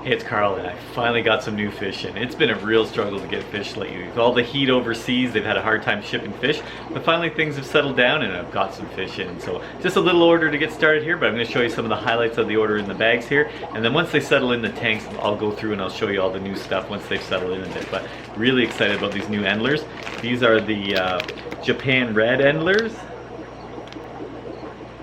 Hey, it's Carl, and I finally got some new fish in. It's been a real struggle to get fish lately. With all the heat overseas, they've had a hard time shipping fish, but finally things have settled down and I've got some fish in. So just a little order to get started here, but I'm going to show you some of the highlights of the order in the bags here. And then once they settle in the tanks, I'll go through and I'll show you all the new stuff once they've settled in a bit. But really excited about these new endlers. These are the Japan red endlers.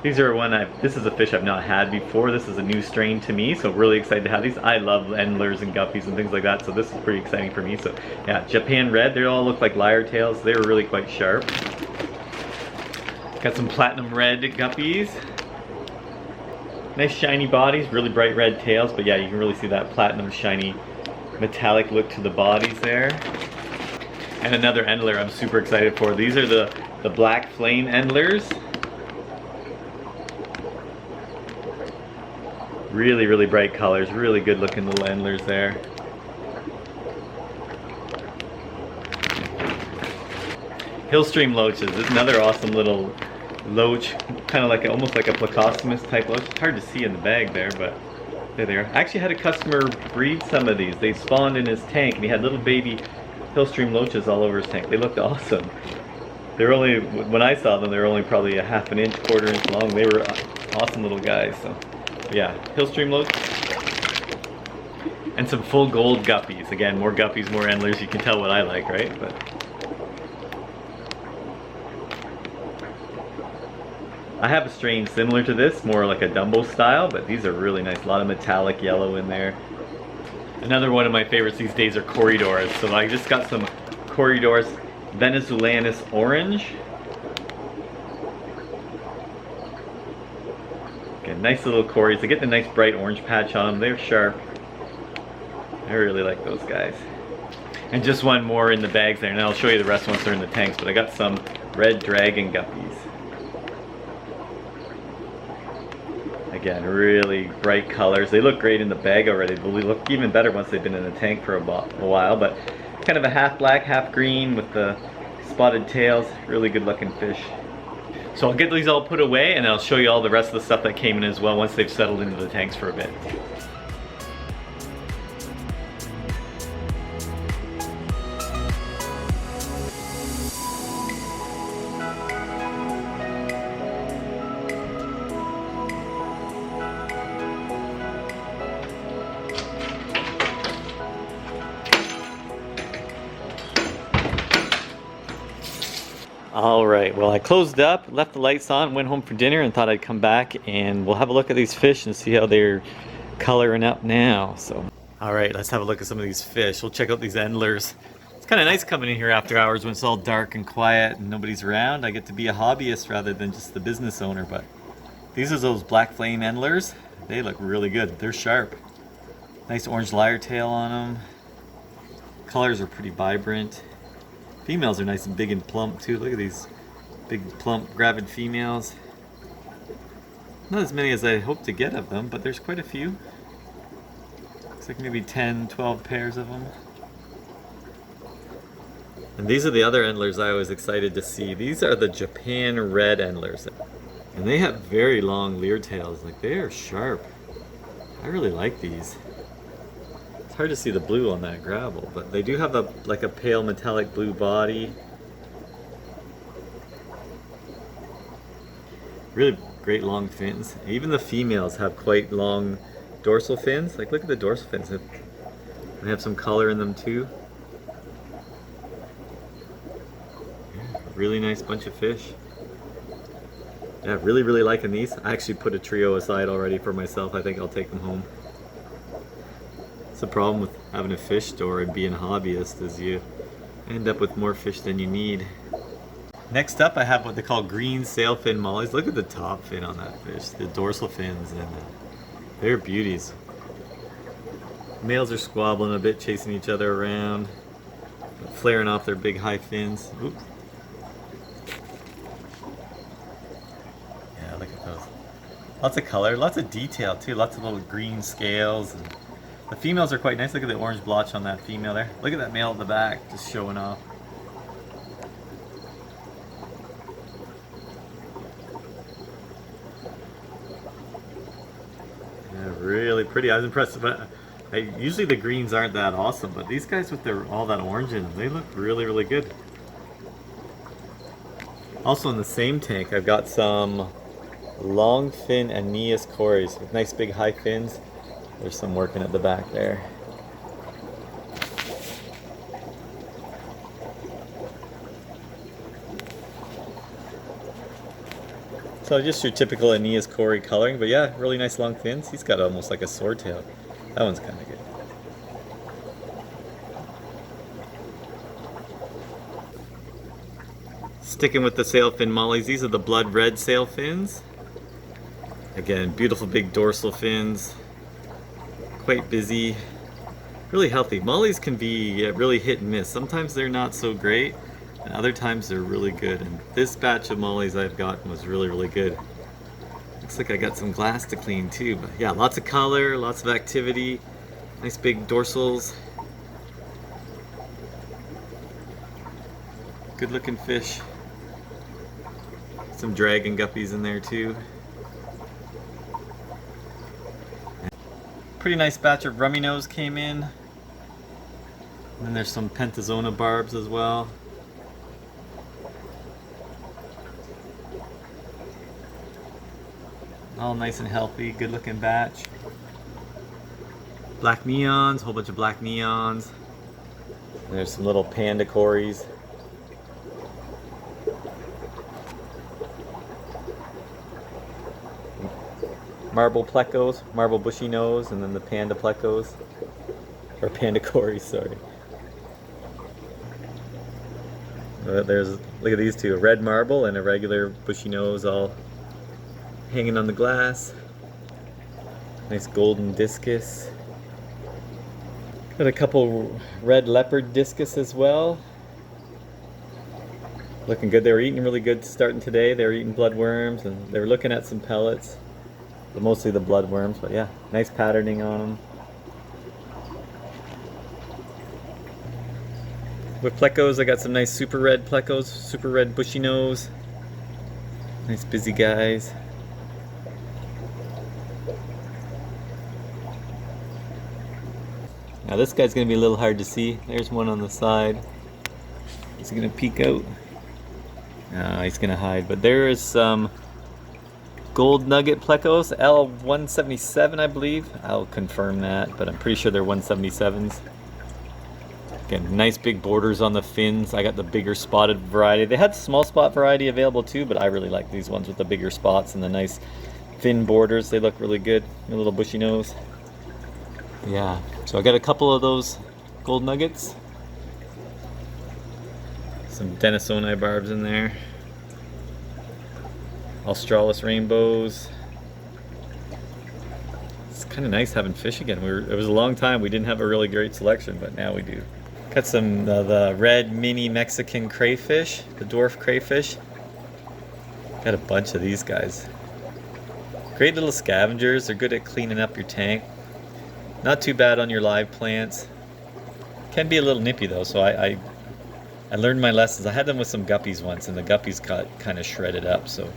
These are this is a fish I've not had before. This is a new strain to me, so really excited to have these. I love endlers and guppies and things like that, so this is pretty exciting for me. So yeah, Japan red, they all look like lyre tails. They're really quite sharp. Got some platinum red guppies. Nice shiny bodies, really bright red tails, but yeah, you can really see that platinum shiny metallic look to the bodies there. And another endler I'm super excited for. These are the black flame endlers. Really, really bright colors, really good looking little endlers there. Hillstream loaches, this is another awesome little loach, kind of like almost like a plecostomus type loach. It's hard to see in the bag there, but there they are. I actually had a customer breed some of these. They spawned in his tank and he had little baby Hillstream loaches all over his tank. They looked awesome. They're only, when I saw them, they were only probably a ½ inch, quarter inch long. They were awesome little guys. So yeah, Hillstream loach. And some full gold guppies. Again, more guppies, more endlers. You can tell what I like, right? But I have a strain similar to this, more like a Dumbo style, but these are really nice. A lot of metallic yellow in there. Another one of my favorites these days are corridors. So I just got some corridors Venezuelanus orange. Nice little cories. They get the nice bright orange patch on them. They're sharp. I really like those guys. And just one more in the bags there, and I'll show you the rest once they're in the tanks. But I got some red dragon guppies. Again, really bright colors. They look great in the bag already. They'll look even better once they've been in the tank for a while. But kind of a half black, half green with the spotted tails. Really good looking fish. So I'll get these all put away and I'll show you all the rest of the stuff that came in as well once they've settled into the tanks for a bit. Alright, well I closed up, left the lights on, went home for dinner and thought I'd come back and we'll have a look at these fish and see how they're coloring up now. So, alright, let's have a look at some of these fish. We'll check out these endlers. It's kind of nice coming in here after hours when it's all dark and quiet and nobody's around. I get to be a hobbyist rather than just the business owner, but these are those black flame endlers. They look really good. They're sharp. Nice orange lyre tail on them. Colors are pretty vibrant. Females are nice and big and plump too. Look at these big plump gravid females. Not as many as I hope to get of them, but there's quite a few. Looks like maybe 10, 12 pairs of them. And these are the other endlers I was excited to see. These are the Japan red endlers. And they have very long leer tails. Like, they are sharp. I really like these. Hard to see the blue on that gravel, but they do have like a pale metallic blue body. Really great long fins. Even the females have quite long dorsal fins. Like, look at the dorsal fins. They have some color in them too. Yeah, really nice bunch of fish. Yeah, really liking these. I actually put a trio aside already for myself. I think I'll take them home. It's the problem with having a fish store and being a hobbyist is you end up with more fish than you need. Next up I have what they call green sailfin mollies. Look at the top fin on that fish, the dorsal fins, and they're beauties. Males are squabbling a bit, chasing each other around, flaring off their big high fins. Oops. Yeah, look at those. Lots of color, lots of detail too, lots of little green scales. And the females are quite nice. Look at the orange blotch on that female there. Look at that male at the back, just showing off. Yeah, really pretty. I was impressed. But Usually the greens aren't that awesome, but these guys with their all that orange in them, they look really, really good. Also in the same tank, I've got some long fin Aeneas cories with nice big high fins. There's some working at the back there. So just your typical Aeneas cory coloring, but yeah, really nice long fins. He's got almost like a swordtail. That one's kind of good. Sticking with the sailfin mollies, these are the blood red sailfins. Again, beautiful big dorsal fins. Quite busy. Really healthy. Mollies can be really hit and miss. Sometimes they're not so great, and other times they're really good. And this batch of mollies I've gotten was really, really good. Looks like I got some glass to clean too, but yeah, lots of color, lots of activity, nice big dorsals. Good looking fish. Some dragon guppies in there too. Pretty nice batch of rummy nose came in. And then there's some pentazona barbs as well. All nice and healthy, good looking batch. Black neons, whole bunch of black neons. And there's some little panda cories. Marble plecos, marble bushy nose, and then the panda plecos. Or panda cories, sorry. There's, look at these two, a red marble and a regular bushy nose all hanging on the glass. Nice golden discus. Got a couple red leopard discus as well. Looking good. They were eating really good starting today. They were eating bloodworms and they were looking at some pellets. But mostly the bloodworms, but yeah, nice patterning on them. With plecos, I got some nice super red plecos, super red bushy nose. Nice busy guys. Now this guy's going to be a little hard to see. There's one on the side. Is he going to peek out? No, he's going to hide. But there is some gold nugget plecos, L177 I believe. I'll confirm that, but I'm pretty sure they're 177s. Again, nice big borders on the fins. I got the bigger spotted variety. They had small spot variety available too, but I really like these ones with the bigger spots and the nice fin borders. They look really good. A little bushy nose. Yeah, so I got a couple of those gold nuggets. Some Denisoni barbs in there. Australis rainbows. It's kind of nice having fish again. It was a long time we didn't have a really great selection, but now we do. Got some the red mini Mexican crayfish, the dwarf crayfish. Got a bunch of these guys. Great little scavengers. They're good at cleaning up your tank. Not too bad on your live plants. Can be a little nippy though, so I learned my lessons. I had them with some guppies once, and the guppies got kind of shredded up. So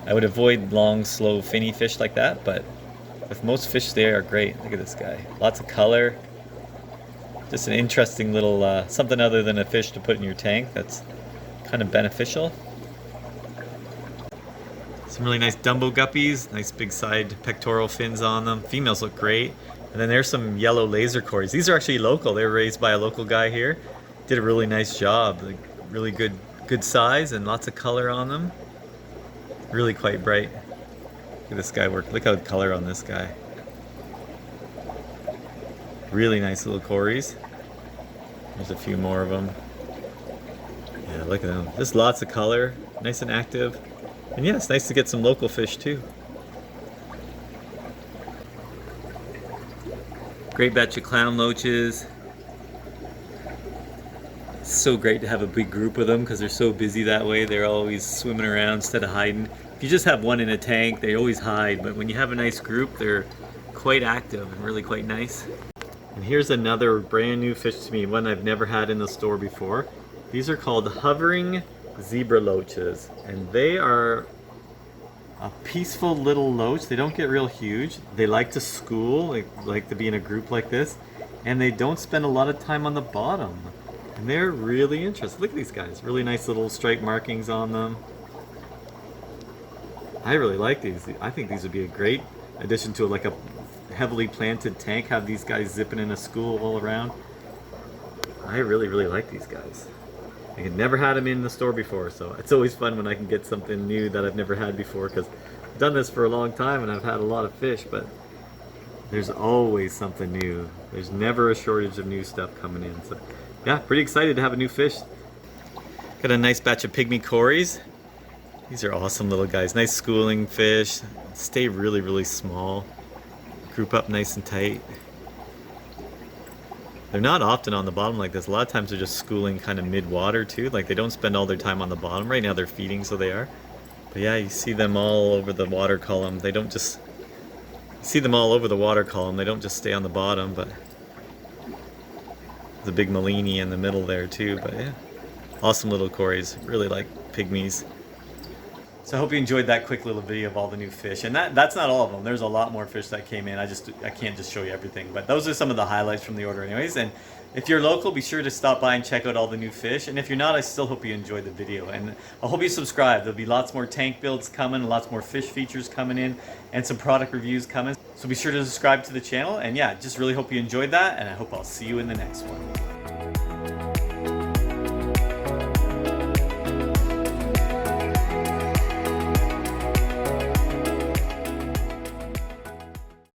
I would avoid long, slow, finny fish like that. But with most fish, they are great. Look at this guy. Lots of color. Just an interesting little something other than a fish to put in your tank. That's kind of beneficial. Some really nice Dumbo guppies. Nice big side pectoral fins on them. Females look great. And then there's some yellow laser cories. These are actually local. They were raised by a local guy here. Did a really nice job. Like, really good size and lots of color on them. Really quite bright. Look at this guy work. Look how color on this guy. Really nice little cories. There's a few more of them. Yeah, look at them. Just lots of color. Nice and active. And yeah, it's nice to get some local fish too. Great batch of clown loaches. It's so great to have a big group of them because they're so busy that way. They're always swimming around instead of hiding. If you just have one in a tank, they always hide. But when you have a nice group, they're quite active and really quite nice. And here's another brand new fish to me, one I've never had in the store before. These are called hovering zebra loaches, and they are A peaceful little loach. They don't get real huge. They like to school, like to be in a group like this, and they don't spend a lot of time on the bottom. And they're really interested. Look at these guys. Really nice little stripe markings on them. I really like these. I think these would be a great addition to like a heavily planted tank. Have these guys zipping in a school all around. I really, really like these guys. I had never had them in the store before, so it's always fun when I can get something new that I've never had before, because I've done this for a long time and I've had a lot of fish, but there's always something new. There's never a shortage of new stuff coming in. So yeah, pretty excited to have a new fish. Got a nice batch of pygmy cories. These are awesome little guys. Nice schooling fish. Stay really, really small. Group up nice and tight. They're not often on the bottom like this. A lot of times they're just schooling kind of mid-water too. Like they don't spend all their time on the bottom. Right now they're feeding, so they are. But yeah, you see them all over the water column. They don't just... You see them all over the water column. They don't just stay on the bottom, but... The big Malini in the middle there too, but yeah. Awesome little cories. Really like pygmies. So I hope you enjoyed that quick little video of all the new fish. And that's not all of them. There's a lot more fish that came in. I can't just show you everything. But those are some of the highlights from the order anyways. And if you're local, be sure to stop by and check out all the new fish. And if you're not, I still hope you enjoyed the video. And I hope you subscribe. There'll be lots more tank builds coming, lots more fish features coming in, and some product reviews coming. So be sure to subscribe to the channel. And yeah, just really hope you enjoyed that. And I hope I'll see you in the next one.